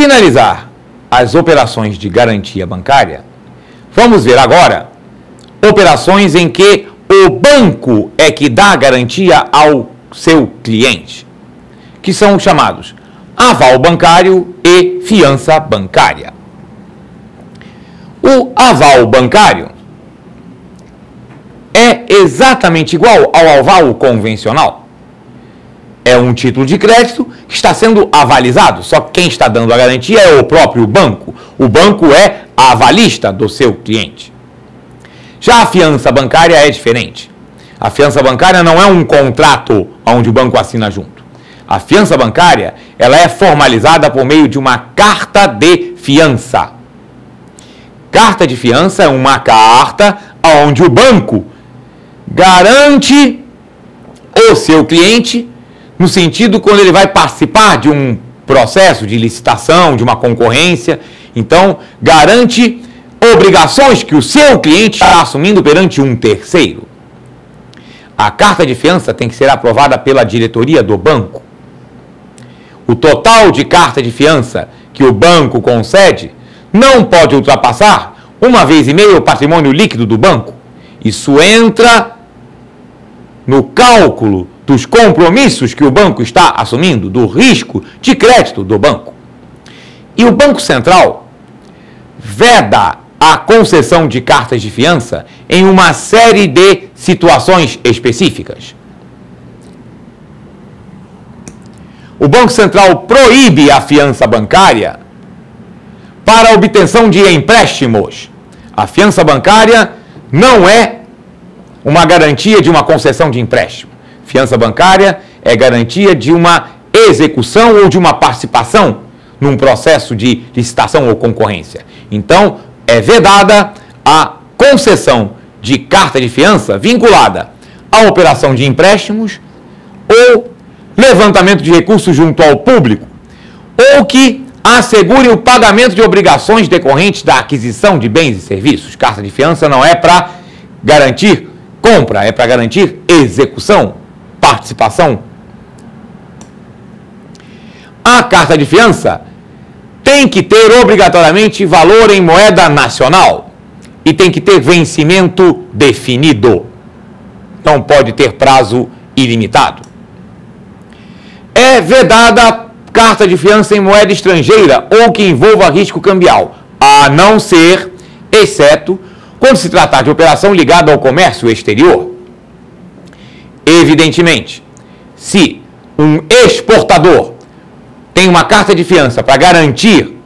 finalizar as operações de garantia bancária, vamos ver agora operações em que o banco é que dá garantia ao seu cliente, que são chamados aval bancário e fiança bancária. O aval bancário é exatamente igual ao aval convencional. É um título de crédito que está sendo avalizado, só que quem está dando a garantia é o próprio banco. O banco é avalista do seu cliente. Já a fiança bancária é diferente. A fiança bancária não é um contrato onde o banco assina junto. A fiança bancária, ela é formalizada por meio de uma carta de fiança. Carta de fiança é uma carta onde o banco garante o seu cliente, no sentido quando ele vai participar de um processo de licitação, de uma concorrência. Então, garante obrigações que o seu cliente está assumindo perante um terceiro. A carta de fiança tem que ser aprovada pela diretoria do banco. O total de carta de fiança que o banco concede não pode ultrapassar 1,5 o patrimônio líquido do banco. Isso entra no cálculo dos compromissos que o banco está assumindo, do risco de crédito do banco. E o Banco Central veda a concessão de cartas de fiança em uma série de situações específicas. O Banco Central proíbe a fiança bancária para a obtenção de empréstimos. A fiança bancária não é uma garantia de uma concessão de empréstimo. Fiança bancária é garantia de uma execução ou de uma participação num processo de licitação ou concorrência. Então, é vedada a concessão de carta de fiança vinculada à operação de empréstimos ou levantamento de recursos junto ao público, ou que assegure o pagamento de obrigações decorrentes da aquisição de bens e serviços. Carta de fiança não é para garantir compra, é para garantir execução, participação. A carta de fiança tem que ter obrigatoriamente valor em moeda nacional e tem que ter vencimento definido. Não pode ter prazo ilimitado. É vedada carta de fiança em moeda estrangeira ou que envolva risco cambial, a não ser, exceto, quando se tratar de operação ligada ao comércio exterior. Evidentemente, se um exportador tem uma carta de fiança para garantir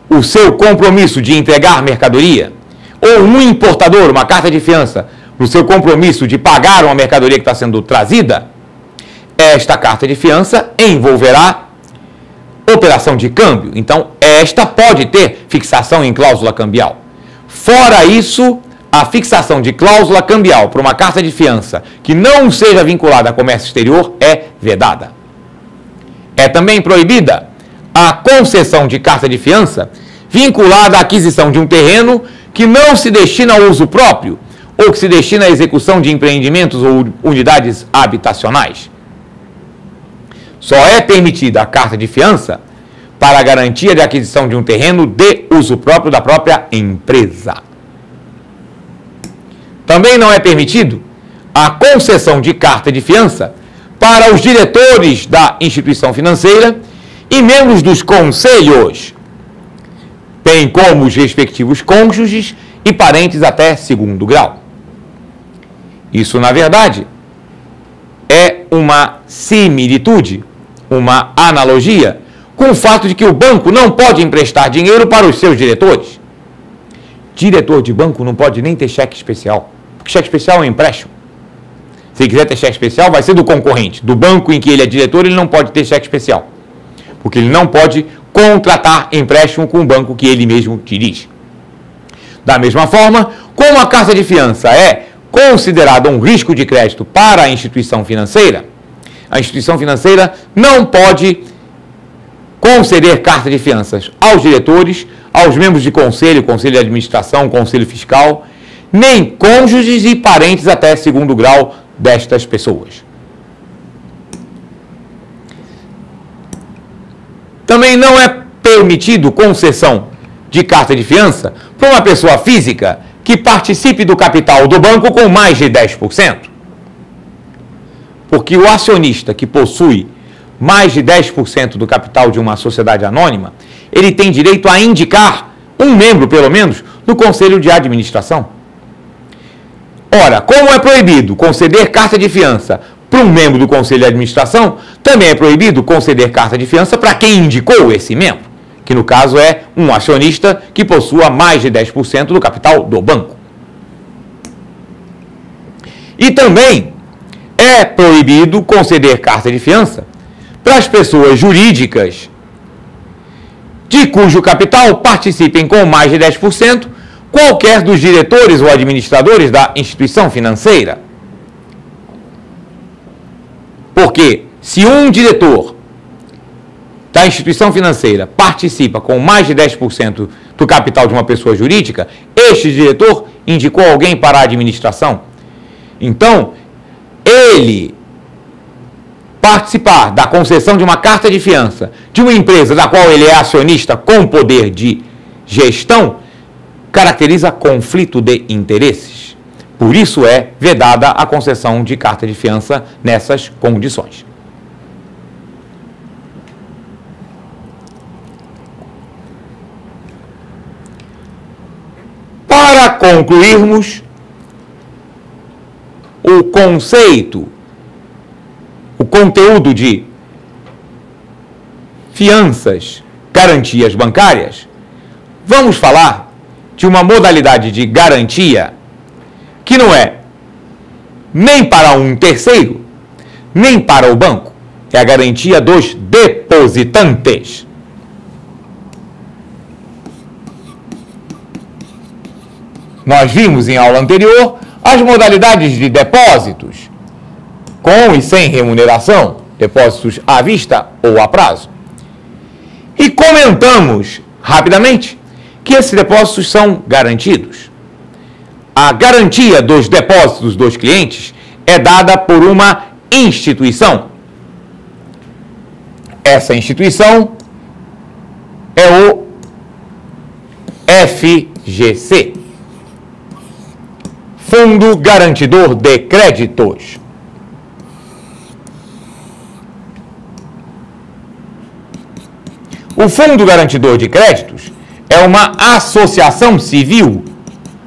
o seu compromisso de entregar mercadoria, ou um importador, uma carta de fiança no seu compromisso de pagar uma mercadoria que está sendo trazida, esta carta de fiança envolverá operação de câmbio. Então, esta pode ter fixação em cláusula cambial. Fora isso, a fixação de cláusula cambial para uma carta de fiança que não seja vinculada a comércio exterior é vedada. É também proibida a concessão de carta de fiança vinculada à aquisição de um terreno que não se destina ao uso próprio ou que se destina à execução de empreendimentos ou unidades habitacionais. Só é permitida a carta de fiança para a garantia de aquisição de um terreno de uso próprio da própria empresa. Também não é permitido a concessão de carta de fiança para os diretores da instituição financeira e membros dos conselhos, bem como os respectivos cônjuges e parentes até segundo grau. Isso, na verdade, é uma similitude, uma analogia com o fato de que o banco não pode emprestar dinheiro para os seus diretores. Diretor de banco não pode nem ter cheque especial, porque cheque especial é um empréstimo. Se quiser ter cheque especial, vai ser do concorrente. Do banco em que ele é diretor, ele não pode ter cheque especial, porque ele não pode contratar empréstimo com o banco que ele mesmo dirige. Da mesma forma, como a carta de fiança é considerada um risco de crédito para a instituição financeira não pode conceder carta de fianças aos diretores, aos membros de conselho, conselho de administração, conselho fiscal, nem cônjuges e parentes até segundo grau destas pessoas. Também não é permitido concessão de carta de fiança para uma pessoa física que participe do capital do banco com mais de 10%. Porque o acionista que possui mais de 10% do capital de uma sociedade anônima, ele tem direito a indicar um membro, pelo menos, no conselho de administração. Ora, como é proibido conceder carta de fiança para um membro do conselho de administração, também é proibido conceder carta de fiança para quem indicou esse membro, que no caso é um acionista que possua mais de 10% do capital do banco. E também é proibido conceder carta de fiança para as pessoas jurídicas de cujo capital participem com mais de 10% qualquer dos diretores ou administradores da instituição financeira. Porque se um diretor da instituição financeira participa com mais de 10% do capital de uma pessoa jurídica, este diretor indicou alguém para a administração. Então, ele participar da concessão de uma carta de fiança de uma empresa da qual ele é acionista com poder de gestão, caracteriza conflito de interesses. Por isso é vedada a concessão de carta de fiança nessas condições. Para concluirmos, o conceito, o conteúdo de fianças, garantias bancárias, vamos falar de uma modalidade de garantia que não é nem para um terceiro, nem para o banco. É a garantia dos depositantes. Nós vimos em aula anterior as modalidades de depósitos, com e sem remuneração, depósitos à vista ou a prazo. E comentamos rapidamente que esses depósitos são garantidos. A garantia dos depósitos dos clientes é dada por uma instituição. Essa instituição é o FGC, Fundo Garantidor de Créditos. O Fundo Garantidor de Créditos é uma associação civil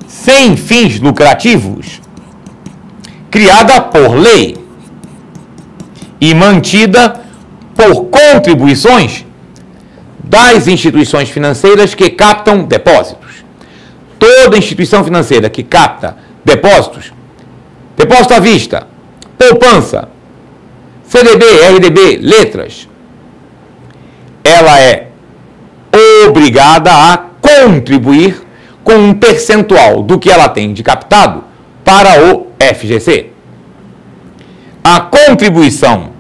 sem fins lucrativos, criada por lei e mantida por contribuições das instituições financeiras que captam depósitos. Toda instituição financeira que capta depósitos, depósito à vista, poupança, CDB, RDB, letras, ela é obrigada a contribuir com um percentual do que ela tem de captado para o FGC. A contribuição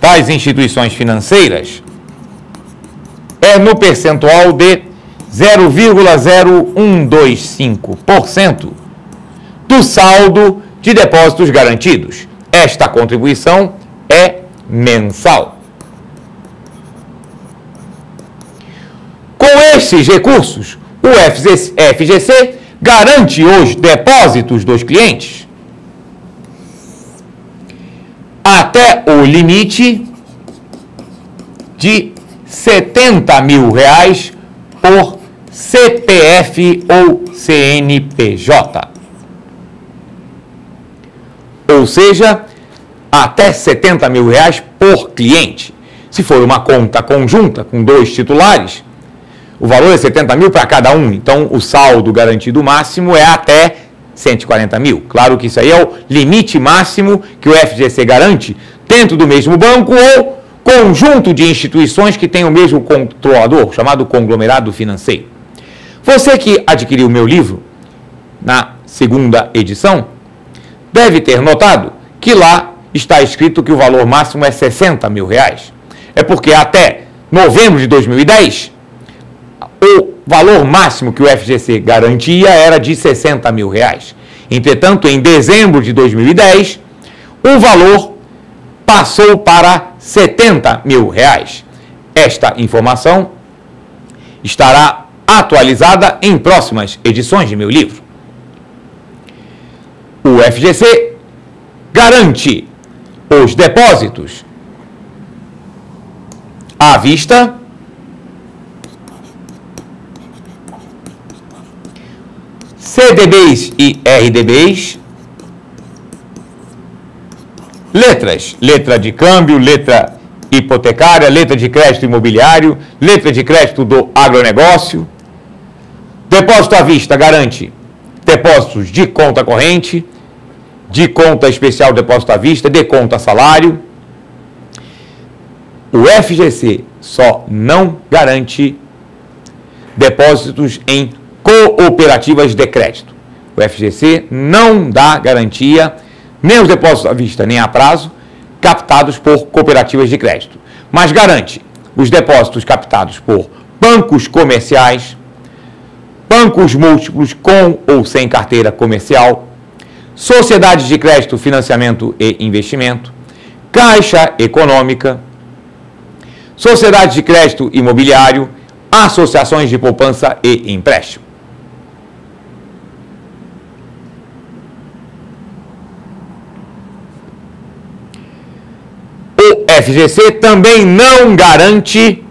das instituições financeiras é no percentual de 0,0125% do saldo de depósitos garantidos. Esta contribuição é mensal. Com estes recursos, o FGC garante os depósitos dos clientes até o limite de R$ 70 mil por CPF ou CNPJ. Ou seja, até R$ 70 mil por cliente. Se for uma conta conjunta com dois titulares, o valor é 70 mil para cada um. Então, o saldo garantido máximo é até 140 mil. Claro que isso aí é o limite máximo que o FGC garante dentro do mesmo banco ou conjunto de instituições que tem o mesmo controlador, chamado conglomerado financeiro. Você que adquiriu o meu livro na segunda edição, deve ter notado que lá está escrito que o valor máximo é 60 mil reais. É porque até novembro de 2010, o valor máximo que o FGC garantia era de 60 mil reais. Entretanto, em dezembro de 2010, o valor passou para 70 mil reais. Esta informação estará atualizada em próximas edições de meu livro. O FGC garante os depósitos à vista, CDBs e RDBs, letra de câmbio, letra hipotecária, letra de crédito imobiliário, letra de crédito do agronegócio. Depósito à vista garante depósitos de conta corrente, de conta especial depósito à vista, de conta salário. O FGC só não garante depósitos em cooperativas de crédito. O FGC não dá garantia nem os depósitos à vista, nem a prazo, captados por cooperativas de crédito, mas garante os depósitos captados por bancos comerciais, bancos múltiplos com ou sem carteira comercial, sociedades de crédito, financiamento e investimento, caixa econômica, sociedades de crédito imobiliário, associações de poupança e empréstimo. O FGC também não garante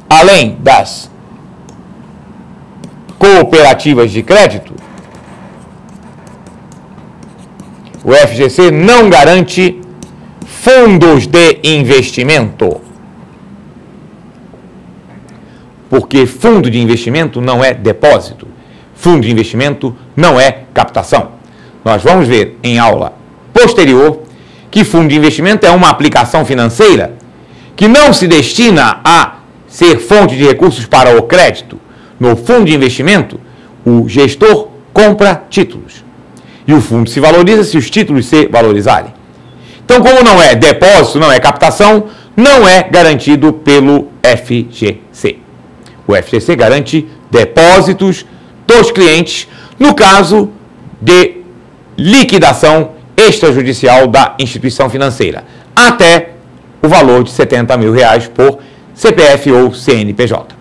além das cooperativas de crédito, o FGC não garante fundos de investimento. Porque fundo de investimento não é depósito. Fundo de investimento não é captação. Nós vamos ver em aula posterior que fundo de investimento é uma aplicação financeira que não se destina a ser fonte de recursos para o crédito. No fundo de investimento, o gestor compra títulos. E o fundo se valoriza se os títulos se valorizarem. Então, como não é depósito, não é captação, não é garantido pelo FGC. O FGC garante depósitos dos clientes no caso de liquidação extrajudicial da instituição financeira, até o valor de R$70 mil por CPF ou CNPJ.